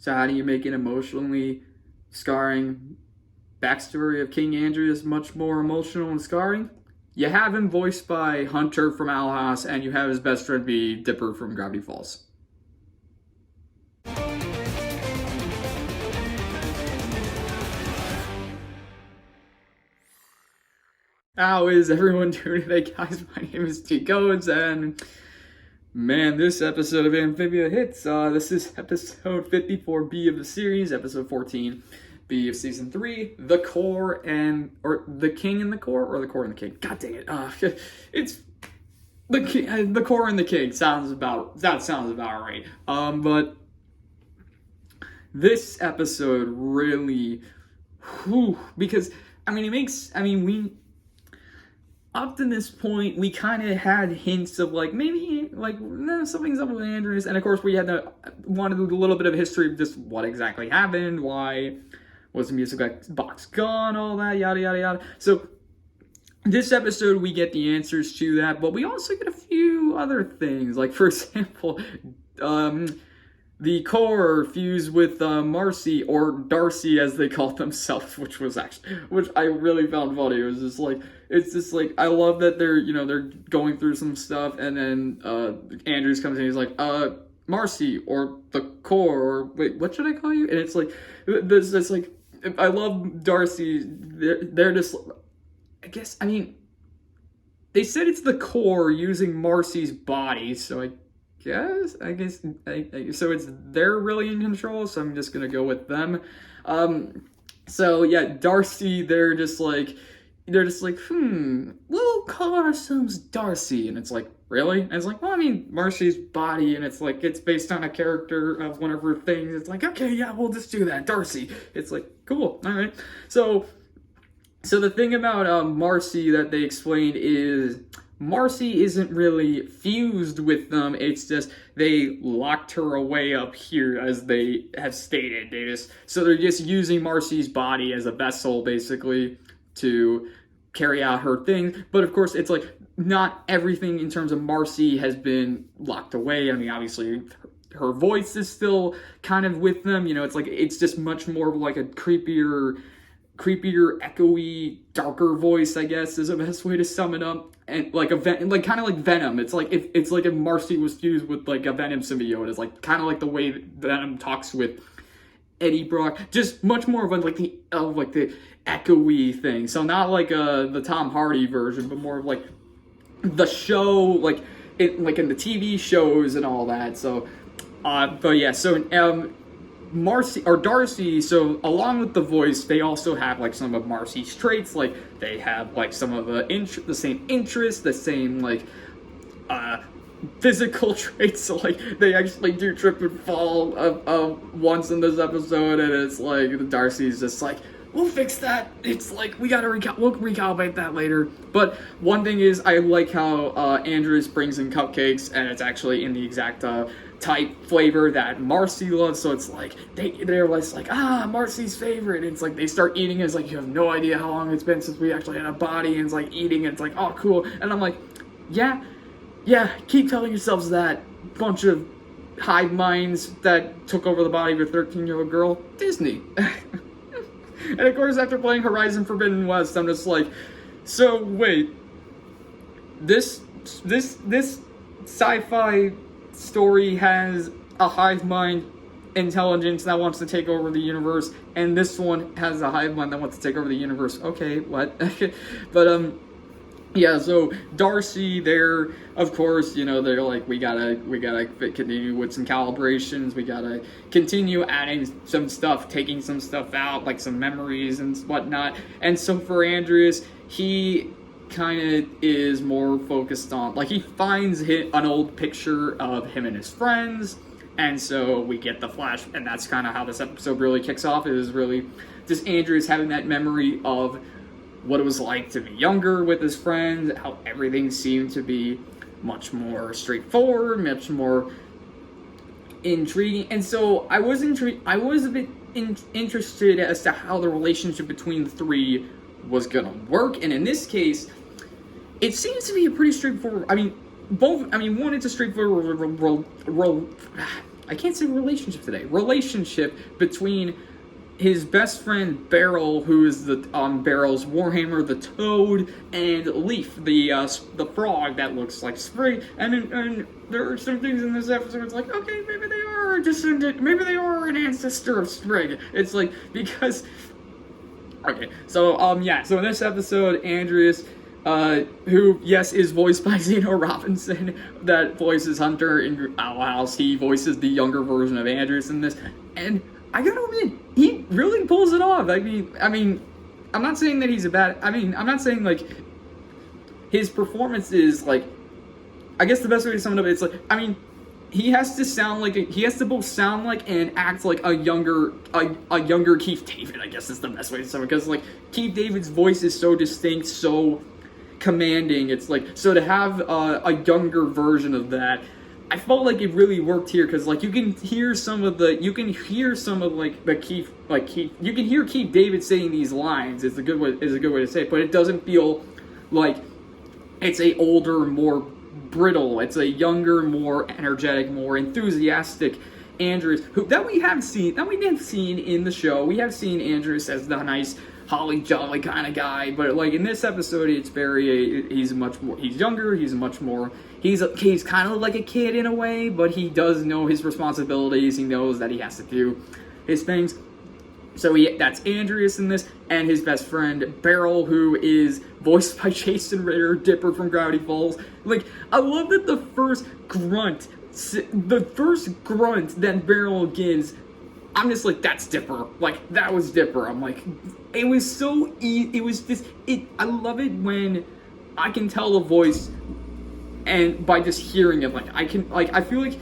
So how do you make an emotionally scarring backstory of King Andrias much more emotional and scarring? You have him voiced by Hunter from Owl House, and you have his best friend be Dipper from Gravity Falls. How is everyone doing today, guys? My name is T Codes, and man, this episode of Amphibia hits. This is episode 54B of the series, episode 14B of season 3, The Core or The King and the Core, or The Core and the King. God dang it. It's the Core and the King sounds about right. But this episode really, because, we up to this point, we kind of had hints of maybe something's up with Andrias, and of course we wanted to do a little bit of history of just what exactly happened, why was the music box gone, all that, yada yada yada. So this episode we get the answers to that, but we also get a few other things, like for example, the Core fused with Marcy, or Darcy as they called themselves, which I really found funny. It was just I love that they're going through some stuff, and then Andrews comes in, he's like, Marcy, or the Core, or wait, what should I call you? And it's I love Darcy. They're just, they said it's the Core using Marcy's body, so I guess so they're really in control, so I'm just gonna go with them. So yeah, Darcy, they're just like, we'll call ourselves Darcy, and it's like, really? And it's like, well, Marcy's body, and it's like, it's based on a character of one of her things. It's like, okay, yeah, we'll just do that, Darcy. It's like, cool, all right. So the thing about Marcy that they explained is Marcy isn't really fused with them. It's just they locked her away up here, as they have stated. They're just using Marcy's body as a vessel, basically, to carry out her thing. But of course, it's like not everything in terms of Marcy has been locked away. Obviously, her voice is still kind of with them. It's just much more of like a creepier, echoey, darker voice, I guess, is the best way to sum it up. And kind of like Venom. It's like if Marcy was fused with like a Venom symbiote. It's like kind of like the way Venom talks with Eddie Brock. Just much more of the echoey thing. So not like the Tom Hardy version, but more of like the show, like in the TV shows and all that. So, but yeah. So Marcy or Darcy, so along with the voice, they also have like some of Marcy's traits. Like they have like some of the same interests, the same physical traits. So like they actually do trip and fall once in this episode, and it's like Darcy's just like, we'll fix that. It's like we'll recalibrate that later. But one thing is, I like how Andrias brings in cupcakes, and it's actually in the exact type flavor that Marcy loves. So it's like they're like, Marcy's favorite. And it's like they start eating it. It's like, you have no idea how long it's been since we actually had a body. And it's like eating it. It's like, oh, cool. And I'm like, yeah, keep telling yourselves that. Bunch of hive minds that took over the body of a 13-year-old girl. Disney. And of course, after playing Horizon Forbidden West, I'm just like, so wait, this sci-fi story has a hive mind intelligence that wants to take over the universe, and this one has a hive mind that wants to take over the universe. Okay, what? But yeah, so Darcy, they're, of course, they're like, we gotta continue with some calibrations, we gotta continue adding some stuff, taking some stuff out, like some memories and whatnot. And so for Andrias, he kind of is more focused on, like, he finds an old picture of him and his friends, and so we get the flash, and that's kind of how this episode really kicks off. It is really just Andrias having that memory of what it was like to be younger with his friends, how everything seemed to be much more straightforward, much more intriguing. And so I was a bit interested as to how the relationship between the three was gonna work. And in this case, it seems to be a pretty straightforward, one, it's a straightforward I can't say relationship today. Relationship between his best friend Beryl, who is the Beryl's Warhammer, the Toad, and Leaf, the frog that looks like Sprig. And there are some things in this episode. It's like, okay, maybe they are a descendant, maybe they are an ancestor of Sprig. It's like because. Okay, so yeah, so in this episode, Andrias, who yes is voiced by Zeno Robinson, that voices Hunter in Owl House. He voices the younger version of Andrias in this, and I gotta admit, he really pulls it off. I mean, I'm not saying that he's a bad. I'm not saying like his performance is like. I guess the best way to sum it up is like, he has to both sound like and act like a younger Keith David. I guess is the best way to sum it, because like Keith David's voice is so distinct, so commanding. It's like, so to have a younger version of that, I felt like it really worked here, because like you can hear some of you can hear Keith David saying these lines. It's a good way to say it, but it doesn't feel like it's a older, more brittle. It's a younger, more energetic, more enthusiastic Andrias, that we have seen in the show. We have seen Andrias as the nice, holly jolly kind of guy, but like in this episode, it's he's younger. He's kind of like a kid in a way, but he does know his responsibilities. He knows that he has to do his things. So that's Andrias in this, and his best friend Beryl, who is voiced by Jason Ritter, Dipper from Gravity Falls. Like, I love that the first grunt that Beryl gives, I'm just like, that's Dipper. Like, that was Dipper. I'm like, it was so I love it when I can tell a voice, and by just hearing it, I feel like,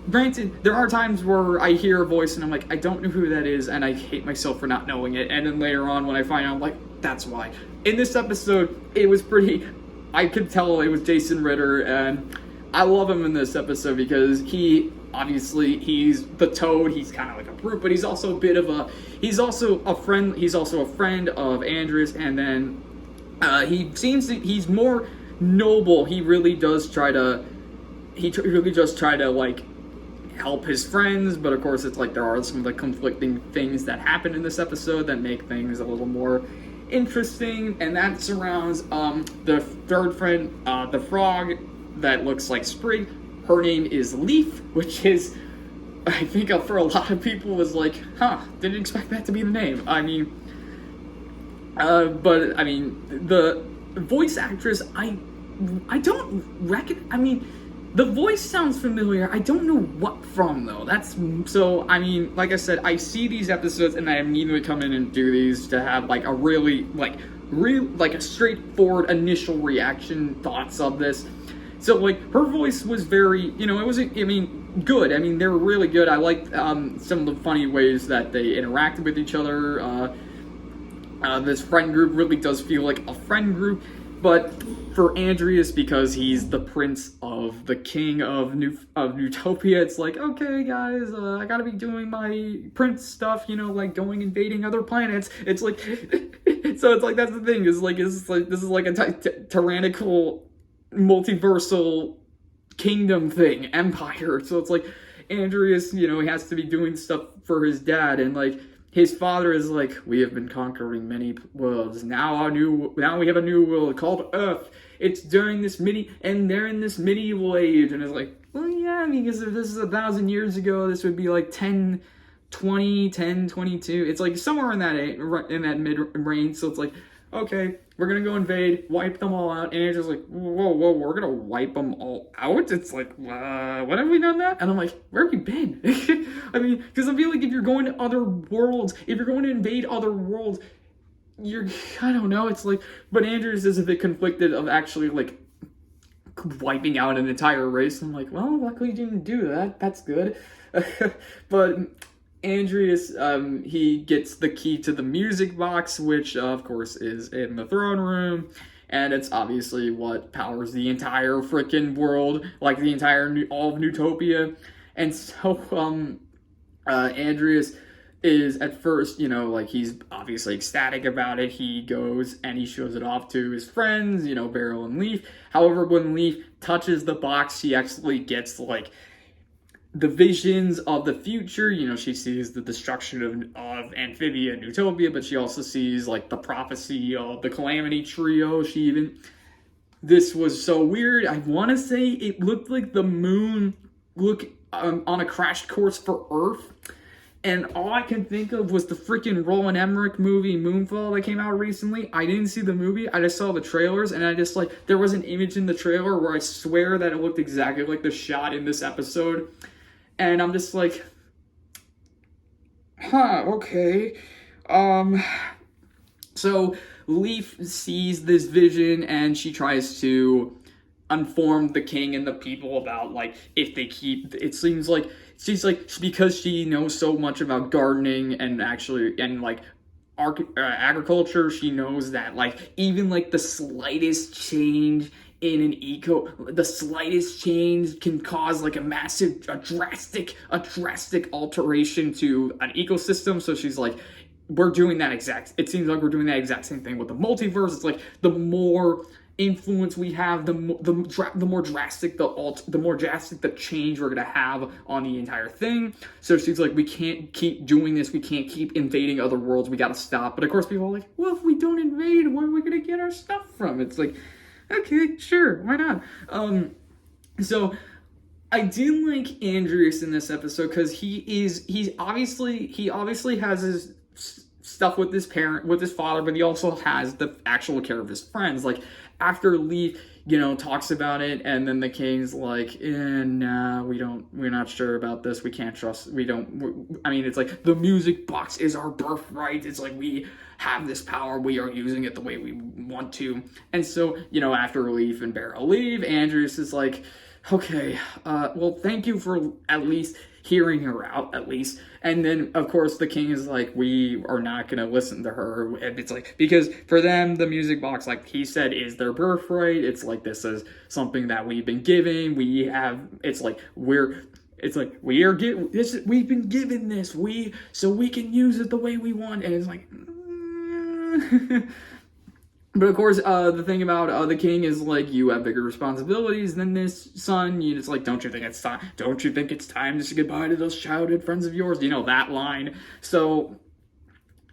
granted, there are times where I hear a voice and I'm like, I don't know who that is, and I hate myself for not knowing it, and then later on when I find out, I'm like, that's why. In this episode, I could tell it was Jason Ritter, and I love him in this episode because he's the Toad. He's kind of like a brute, but he's also a friend of Andrias, and then he's more noble. He really does try to like help his friends, but of course it's like there are some of the conflicting things that happen in this episode that make things a little more interesting, and that surrounds the third friend, the frog that looks like Sprig. Her name is Leaf, which is, I think for a lot of people was like, didn't expect that to be the name. The voice actress, I don't reckon, the voice sounds familiar. I don't know what from, though. Like I said, I see these episodes and I immediately come in and do these to have like a really a straightforward initial reaction thoughts of this. So like her voice was very, it wasn't, good. They were really good. I liked some of the funny ways that they interacted with each other. This friend group really does feel like a friend group. But for Andrias, because he's the prince of the king of Newtopia, it's like, okay, guys, I gotta be doing my prince stuff, like going invading other planets. It's like, so it's like that's the thing. Is like this is like a tyrannical, multiversal kingdom thing, empire. So it's like Andrias, he has to be doing stuff for his dad, and like. His father is like, we have been conquering many worlds. Now we have a new world called Earth. It's during this they're in this medieval age. And it's like, well, yeah, because if this is 1,000 years ago, this would be like 1022. It's like somewhere in that mid-range. So it's like, okay, we're going to go invade, wipe them all out. And it's just like, whoa, we're going to wipe them all out? It's like, when have we done that? And I'm like, where have you been? Because I feel like if you're going to other worlds, if you're going to invade other worlds, I don't know, it's like, but Andrias is a bit conflicted of actually, like, wiping out an entire race. And I'm like, well, luckily you didn't do that. That's good. But Andrias, he gets the key to the music box, which of course is in the throne room, and it's obviously what powers the entire freaking world, like the entire all of Newtopia. And so Andrias is at first, he's obviously ecstatic about it. He goes and he shows it off to his friends, Beryl and Leaf. However, when Leaf touches the box, she actually gets like the visions of the future. You know, she sees the destruction of Amphibia and Utopia, but she also sees like the prophecy of the Calamity Trio. She even, this was so weird. I want to say it looked like the moon on a crash course for Earth. And all I can think of was the freaking Roland Emmerich movie Moonfall that came out recently. I didn't see the movie. I just saw the trailers, and I just like, there was an image in the trailer where I swear that it looked exactly like the shot in this episode. And I'm just like, okay. So Leaf sees this vision, and she tries to inform the king and the people about like if they keep, it seems like she's like, because she knows so much about gardening and like agriculture, she knows that like even like the slightest change in the slightest change can cause like a drastic alteration to an ecosystem. So she's like, it seems like we're doing that exact same thing with the multiverse. It's like the more influence we have, the more drastic the change we're gonna have on the entire thing. So she's like, we can't keep doing this. We can't keep invading other worlds. We gotta stop. But of course, people are like, well, if we don't invade, where are we gonna get our stuff from? It's like, okay, sure, why not? So I did like Andrias in this episode because he obviously has his stuff with his father, but he also has the actual care of his friends. Like after Leaf, talks about it, and then the king's like, nah, we're not sure about this. We can't trust. It's like the music box is our birthright. It's like we have this power. We are using it the way we want to. And so, after Leaf and Beryl leave, Andrias is like, okay, well, thank you for at least hearing her out, at least. And then, of course, the king is like, we are not going to listen to her. And it's like, because for them, the music box, like he said, is their birthright. It's like, this is something that we've been given. We've been given this, so we can use it the way we want. And it's like, But of course, the thing about the king is like, you have bigger responsibilities than this, son. You just like, don't you think it's time? Don't you think it's time to say goodbye to those childhood friends of yours? That line. So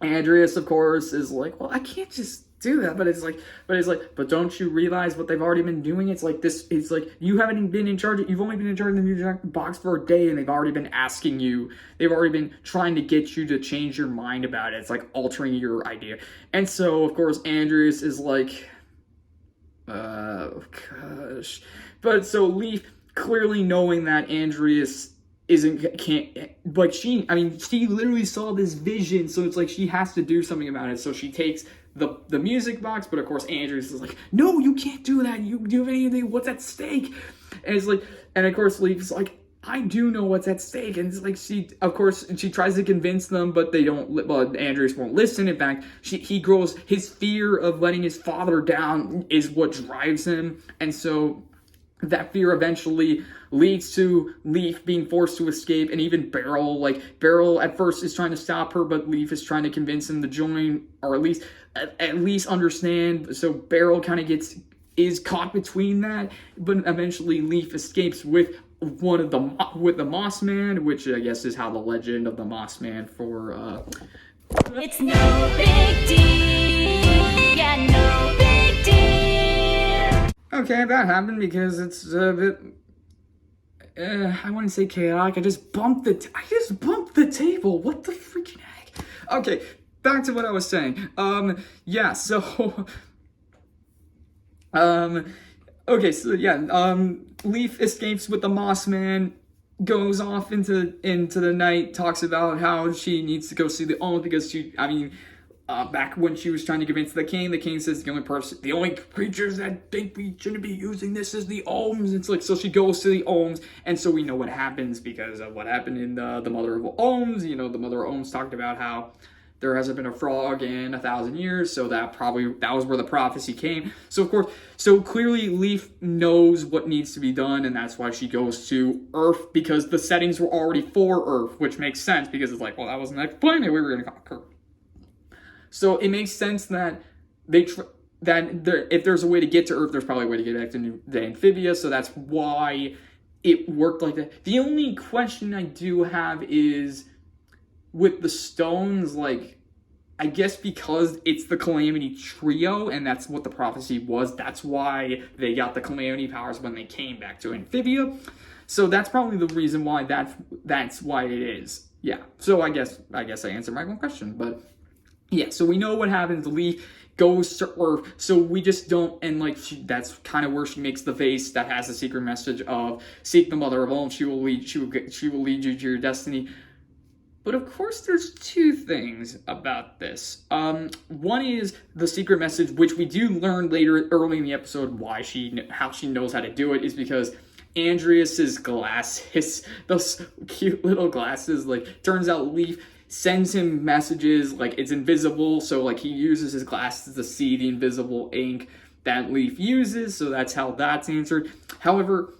Andrias, of course, is like, well, I can't just do that. But don't you realize what they've already been doing? It's like this. It's like you've only been in charge of the music box for a day, and they've already been asking you. They've already been trying to get you to change your mind about it. It's like altering your idea. And so, of course, Andrias is like, gosh. But so Leaf, clearly knowing that Andrias she literally saw this vision, so it's like she has to do something about it. So she takes the music box, but of course Andrias is like, no, you can't do that. You do anything. What's at stake? And it's like, and of course Leaf's like, I do know what's at stake. And it's like, she tries to convince them, but they don't. Well, Andrias won't listen. In fact, his fear of letting his father down is what drives him, and so that fear eventually leads to Leaf being forced to escape, and even Beryl at first is trying to stop her, but Leaf is trying to convince him to join, or at least understand. So Beryl kind of is caught between that, but eventually Leaf escapes with the Moss Man, which I guess is how the legend of the Moss Man for it's no big deal. Yeah, no big deal. Okay, that happened because it's a bit. I wouldn't say chaotic. I just bumped the table. What the freaking heck? Okay, back to what I was saying. Yeah. So. Okay. So yeah. Leaf escapes with the Moss Man. Goes off into the night. Talks about how she needs to go see the Ohm because back when she was trying to convince the king says the only creatures that think we shouldn't be using this is the Ohms. It's like, so she goes to the Ohms, and so we know what happens because of what happened in the Mother of Ohms. The Mother of Ohms talked about how there hasn't been a frog in 1,000 years, so that was where the prophecy came. So of course, clearly Leaf knows what needs to be done, and that's why she goes to Earth, because the settings were already for Earth, which makes sense because it's like, well, that was the next planet we were going to conquer. So it makes sense that if there's a way to get to Earth, there's probably a way to get back to the Amphibia. So that's why it worked like that. The only question I do have is with the stones, like, I guess because it's the Calamity Trio, and that's what the prophecy was, that's why they got the Calamity powers when they came back to Amphibia. So that's probably the reason why that's why it is. Yeah. So I guess I answered my own question, but yeah. So we know what happens. Lee goes to Earth, so we just don't, and like that's kind of where she makes the vase that has the secret message of seek the Mother of All. She will lead you to your destiny. But of course, there's two things about this. One is the secret message, which we do learn later, early in the episode, how she knows how to do it is because Andrias's glasses, those cute little glasses, like turns out Leaf sends him messages, like it's invisible, so like he uses his glasses to see the invisible ink that Leaf uses, so that's how that's answered. However,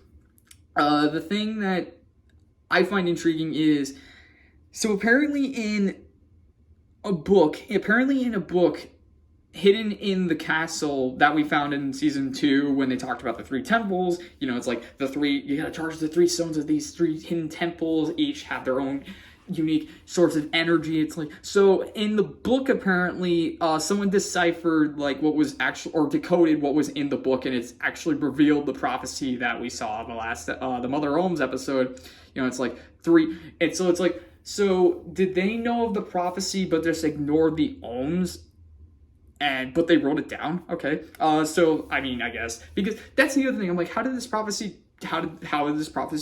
the thing that I find intriguing is, so apparently in a book hidden in the castle that we found in season 2 when they talked about the 3 temples, it's like you gotta charge the 3 stones of these 3 hidden temples, each have their own unique source of energy. It's like, so in the book apparently someone deciphered like what was actually, or decoded what was in the book, and it's actually revealed the prophecy that we saw in the last the Mother Ohms episode. It's like 3, and so it's like, so did they know of the prophecy but just ignored the Ohms? But they wrote it down. Okay. So I mean, I guess because that's the other thing. I'm like, how did this prophecy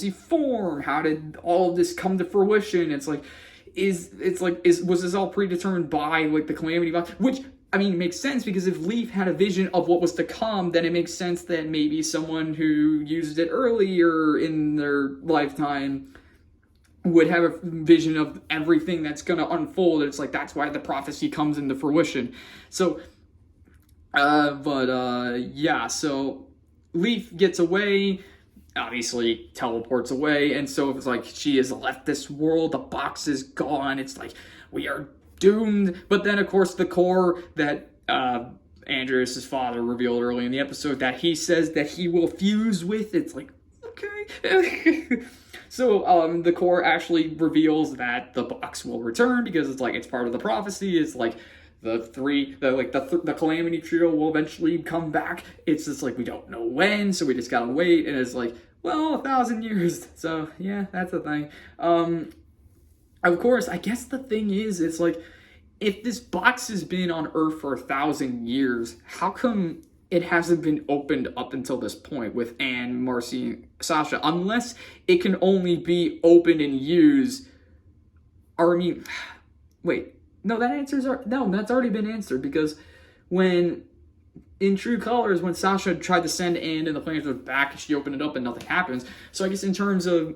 form? How did all of this come to fruition? It's like, was this all predetermined by like the Calamity Box? Which, I mean, makes sense because if Leaf had a vision of what was to come, then it makes sense that maybe someone who used it earlier in their lifetime would have a vision of everything that's going to unfold. It's like, that's why the prophecy comes into fruition. So, yeah, so Leaf gets away, obviously teleports away, and so it's like she has left this world, the box is gone, it's like, we are doomed. But then, of course, the core that Andrias' father revealed early in the episode that he says that he will fuse with, it's like, okay. So the core actually reveals that the box will return because it's like it's part of the prophecy. It's like the Calamity Trio will eventually come back. It's just like we don't know when, so we just gotta wait. And it's like, well, 1,000 years. So yeah, that's the thing. Of course, I guess the thing is, it's like if this box has been on Earth for 1,000 years, how come it hasn't been opened up until this point with Anne, Marcy, and Sasha, unless it can only be opened and used. Or I mean, wait, no, that's already been answered, because when in True Colors, when Sasha tried to send Anne and the Flamethrowers back, she opened it up and nothing happens. So I guess in terms of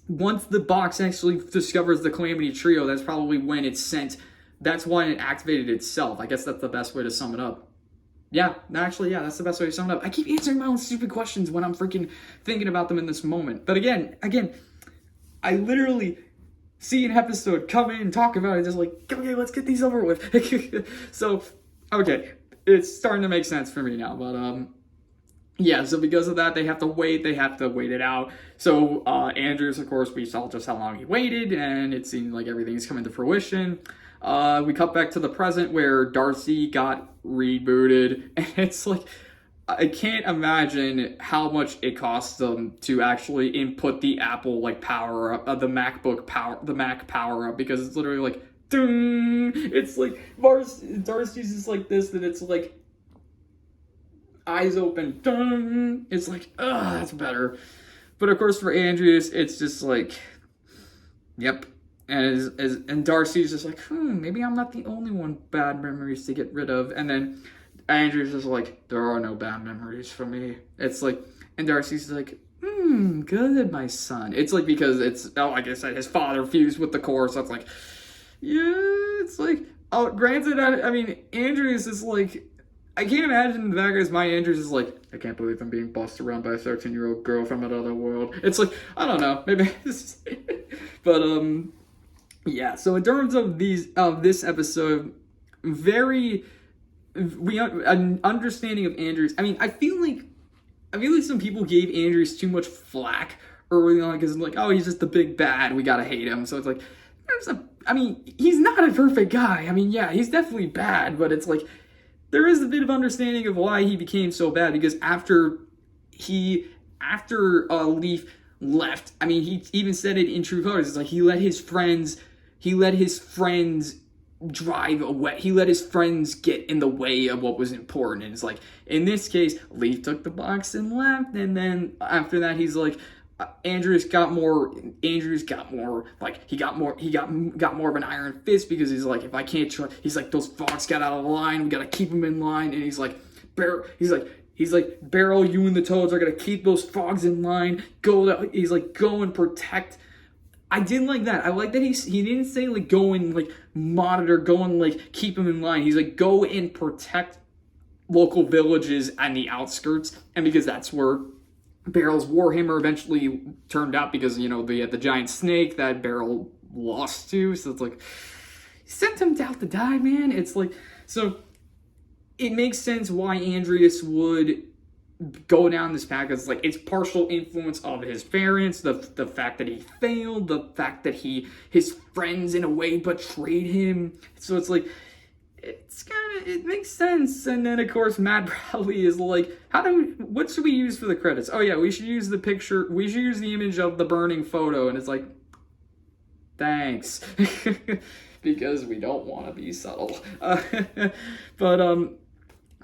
once the box actually discovers the Calamity Trio, that's probably when it's sent. That's when it activated itself. I guess that's the best way to sum it up. Yeah, actually, yeah, that's the best way to sum it up. I keep answering my own stupid questions when I'm freaking thinking about them in this moment. But again, I literally see an episode, come in, talk about it, just like, okay, let's get these over with. So, okay, it's starting to make sense for me now. But, yeah, so because of that, they have to wait it out. So, Andrias, of course, we saw just how long he waited, and it seemed like everything's coming to fruition. We cut back to the present where Darcy got rebooted, and it's like, I can't imagine how much it costs them to actually input the Apple like power up, the Mac power up, because it's literally like, ding! It's like Darcy's is like this, and it's like eyes open, ding! It's like, that's better. But of course for Andrias, it's just like, yep. And Darcy's just like, maybe I'm not the only one bad memories to get rid of. And then Andrew's just like, there are no bad memories for me. It's like, and Darcy's like, good, my son. It's like, because it's, like I said, his father fused with the core, so it's like, yeah, it's like, granted, I mean, Andrews is like, I can't imagine that guy's my Andrews is like, I can't believe I'm being bossed around by a 13-year-old girl from another world. It's like, I don't know, maybe, but, yeah, so in terms of this episode, an understanding of Andrews. I mean, I feel like I feel like some people gave Andrias too much flack early on because like, oh, he's just the big bad, we gotta hate him. So it's like, I mean, he's not a perfect guy. I mean, yeah, he's definitely bad, but it's like there is a bit of understanding of why he became so bad because after Leaf left, I mean, he even said it in True Colors. It's like he let his friends drive away. He let his friends get in the way of what was important. And it's like, in this case, Leaf took the box and left. And then after that, he's like, Andrias got more, like, he got more of an iron fist because he's like, if I can't try, he's like, those fogs got out of line. We got to keep them in line. And he's like, Barrel, you and the Toads are going to keep those fogs in line. He's like, go and protect. I did like that. I like that he didn't say like go and like monitor, go and like keep them in line. He's like go and protect local villages and the outskirts, and because that's where Barrel's Warhammer eventually turned out because they had the giant snake that Barrel lost to. So it's like he sent him out to die, man. It's like so it makes sense why Andrias would go down this path because it's partial influence of his parents, the fact that he failed, the fact that his friends in a way betrayed him. So it's like it makes sense. And then of course Matt Bradley is like, what should we use for the credits? Oh yeah, we should use the image of the burning photo, and it's like, thanks. Because we don't want to be subtle. But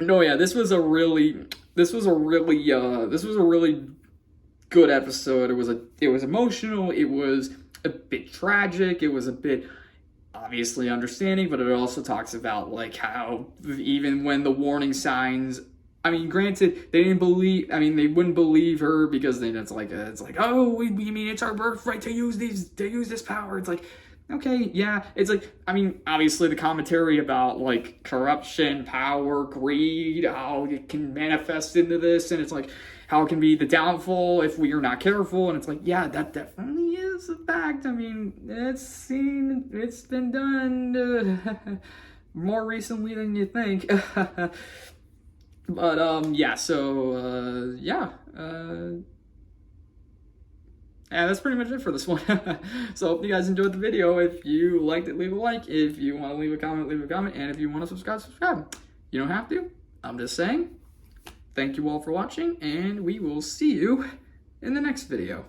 no, yeah, this was a really good episode. It was emotional. It was a bit tragic. It was a bit obviously understanding, but it also talks about like how even when the warning signs. I mean, granted, they wouldn't believe her because then it's like, oh, we mean it's our birthright to use this power. It's like, okay, yeah. It's like, I mean, obviously the commentary about like corruption, power, greed, how it can manifest into this, and it's like how it can be the downfall if we are not careful. And it's like, yeah, that definitely is a fact. I mean, it's been done more recently than you think. But yeah, so yeah. And that's pretty much it for this one. So hope you guys enjoyed the video. If you liked it, leave a like. If you want to leave a comment, leave a comment. And if you want to subscribe. You don't have to. I'm just saying. Thank you all for watching, and we will see you in the next video.